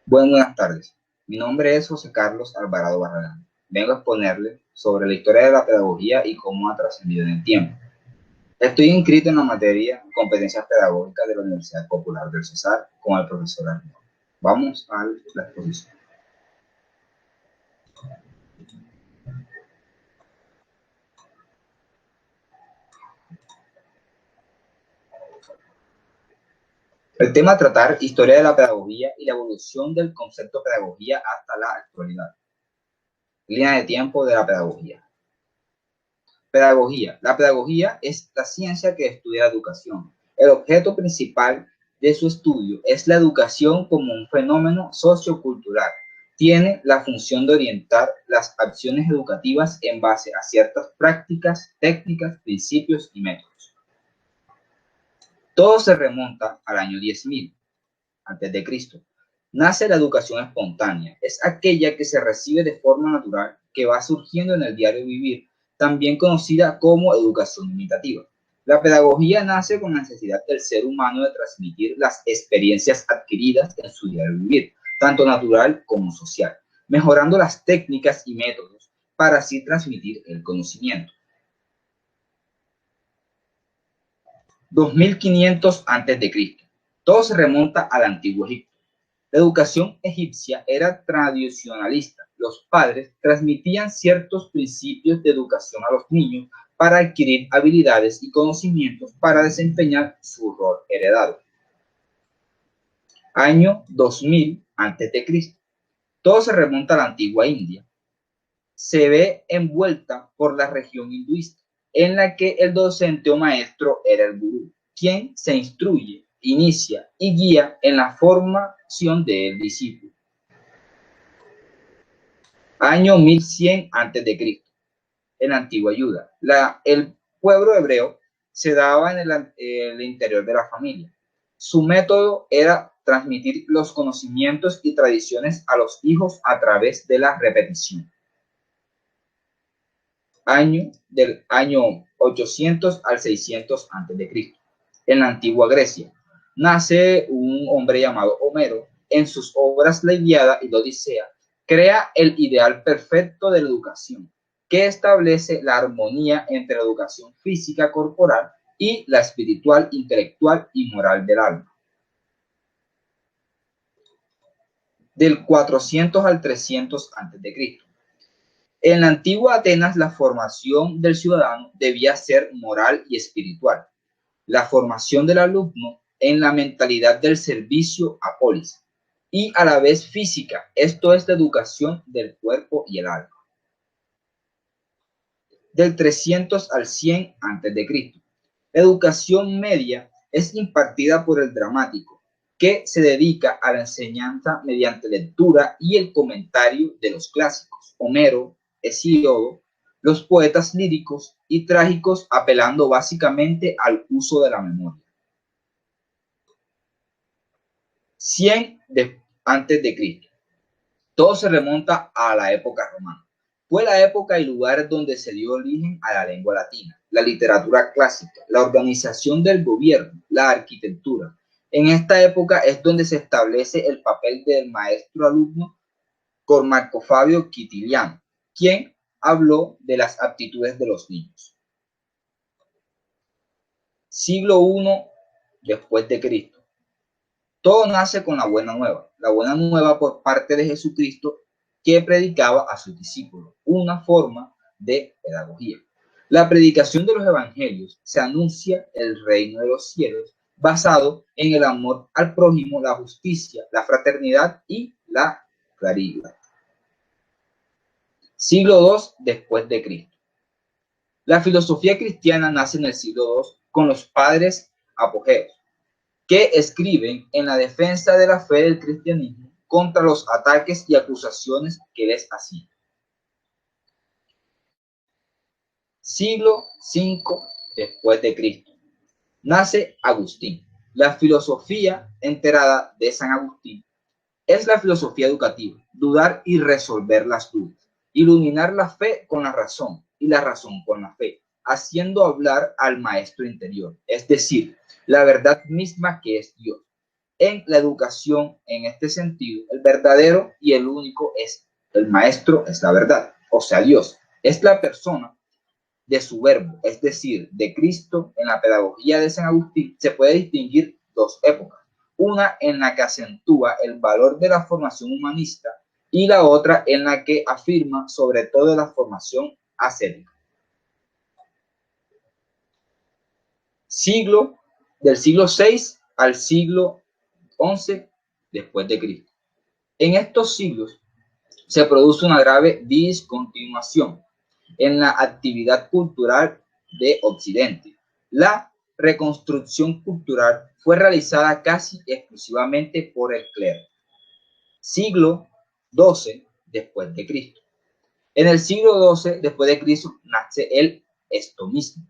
Buenas tardes. Mi nombre es José Carlos Alvarado Barragán. Vengo a exponerle sobre la historia de la pedagogía y cómo ha trascendido en el tiempo. Estoy inscrito en la materia Competencias Pedagógicas de la Universidad Popular del Cesar con el profesor Arnold. Vamos a la exposición. El tema a tratar, historia de la pedagogía y la evolución del concepto pedagogía hasta la actualidad. Línea de tiempo de la pedagogía. Pedagogía. La pedagogía es la ciencia que estudia la educación. El objeto principal de su estudio es la educación como un fenómeno sociocultural. Tiene la función de orientar las acciones educativas en base a ciertas prácticas, técnicas, principios y métodos. Todo se remonta al año 10.000 a.C. Nace la educación espontánea. Es aquella que se recibe de forma natural, que va surgiendo en el diario vivir, también conocida como educación imitativa. La pedagogía nace con la necesidad del ser humano de transmitir las experiencias adquiridas en su diario vivir, tanto natural como social, mejorando las técnicas y métodos para así transmitir el conocimiento. 2500 a.C. Todo se remonta al antiguo Egipto. La educación egipcia era tradicionalista. Los padres transmitían ciertos principios de educación a los niños para adquirir habilidades y conocimientos para desempeñar su rol heredado. Año 2000 a.C. Todo se remonta a la antigua India. Se ve envuelta por la región hinduista, en la que el docente o maestro era el gurú, quien se instruye, inicia y guía en la formación del discípulo. Año 1100 a.C. En la antigua Judá. El pueblo hebreo se daba en el interior de la familia. Su método era transmitir los conocimientos y tradiciones a los hijos a través de la repetición. Del año 800 al 600 a.C. En la antigua Grecia nace un hombre llamado Homero. En sus obras La Ilíada y la Odisea crea el ideal perfecto de la educación, que establece la armonía entre la educación física corporal y la espiritual, intelectual y moral del alma. Del 400 al 300 a.C. En la antigua Atenas, la formación del ciudadano debía ser moral y espiritual. La formación del alumno en la mentalidad del servicio a polis y a la vez física, esto es la educación del cuerpo y el alma. Del 300 al 100 a.C. La educación media es impartida por el dramático, que se dedica a la enseñanza mediante lectura y el comentario de los clásicos, Homero, Hesíodo, los poetas líricos y trágicos, apelando básicamente al uso de la memoria. 100 a.C. Todo se remonta a la época romana. Fue la época y lugar donde se dio origen a la lengua latina, la literatura clásica, la organización del gobierno, la arquitectura. En esta época es donde se establece el papel del maestro-alumno con Marco Fabio Quintiliano, quien habló de las aptitudes de los niños. Siglo I después de Cristo. Todo nace con la buena nueva por parte de Jesucristo, que predicaba a sus discípulos, una forma de pedagogía. La predicación de los evangelios se anuncia el reino de los cielos basado en el amor al prójimo, la justicia, la fraternidad y la caridad. Siglo II después de Cristo. La filosofía cristiana nace en el siglo II con los padres apogeos, que escriben en la defensa de la fe del cristianismo contra los ataques y acusaciones que les hacían. Siglo V después de Cristo. Nace Agustín. La filosofía enterada de San Agustín es la filosofía educativa, dudar y resolver las dudas, iluminar la fe con la razón y la razón con la fe, haciendo hablar al maestro interior, es decir, la verdad misma que es Dios. En la educación, en este sentido, el verdadero y el único es el maestro, es la verdad, o sea, Dios. Es la persona de su verbo, es decir, de Cristo. En la pedagogía de San Agustín se puede distinguir dos épocas. Una en la que acentúa el valor de la formación humanista y la otra en la que afirma sobre todo la formación ascética. Del siglo VI al siglo XI después de Cristo. En estos siglos se produce una grave discontinuación en la actividad cultural de Occidente. La reconstrucción cultural fue realizada casi exclusivamente por el clero. Siglo XII después de Cristo. En el siglo XII después de Cristo nace el estomismo.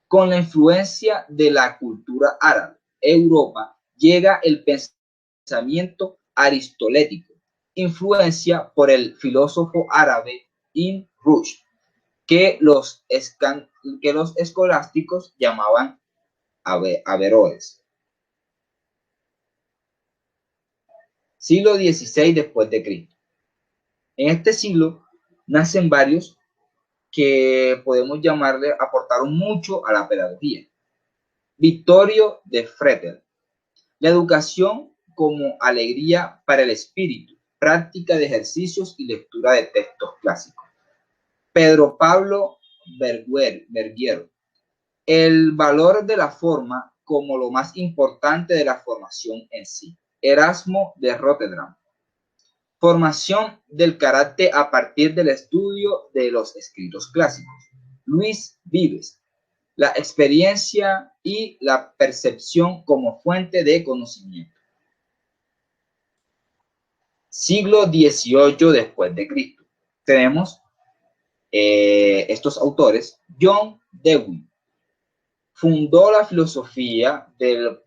Con la influencia de la cultura árabe, Europa llega el pensamiento aristotélico, influencia por el filósofo árabe Ibn Rushd, que los escolásticos llamaban Averroes. Siglo XVI después de Cristo. En este siglo nacen varios que podemos llamarle aportaron mucho a la pedagogía. Vittorio de Fretel. La educación como alegría para el espíritu, práctica de ejercicios y lectura de textos clásicos. Pedro Pablo Berguero. El valor de la forma como lo más importante de la formación en sí. Erasmo de Rotterdam. Formación del carácter a partir del estudio de los escritos clásicos. Luis Vives. La experiencia y la percepción como fuente de conocimiento. Siglo XVIII después de Cristo. Tenemos estos autores. John Dewey fundó la filosofía del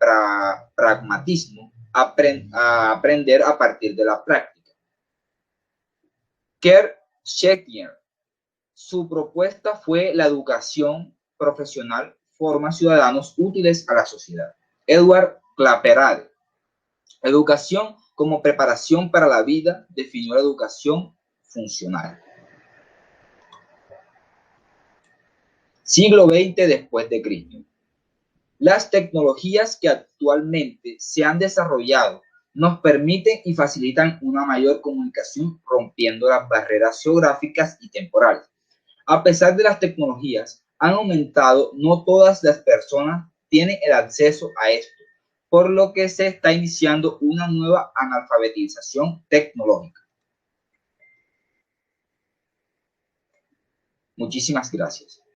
pragmatismo, a aprender a partir de la práctica. Kurt Scheckter, su propuesta fue la educación profesional forma ciudadanos útiles a la sociedad. Edward Claparede, educación como preparación para la vida, definió la educación funcional. Siglo XX después de Cristo. Las tecnologías que actualmente se han desarrollado nos permiten y facilitan una mayor comunicación, rompiendo las barreras geográficas y temporales. A pesar de las tecnologías, han aumentado, no todas las personas tienen el acceso a esto, por lo que se está iniciando una nueva analfabetización tecnológica. Muchísimas gracias.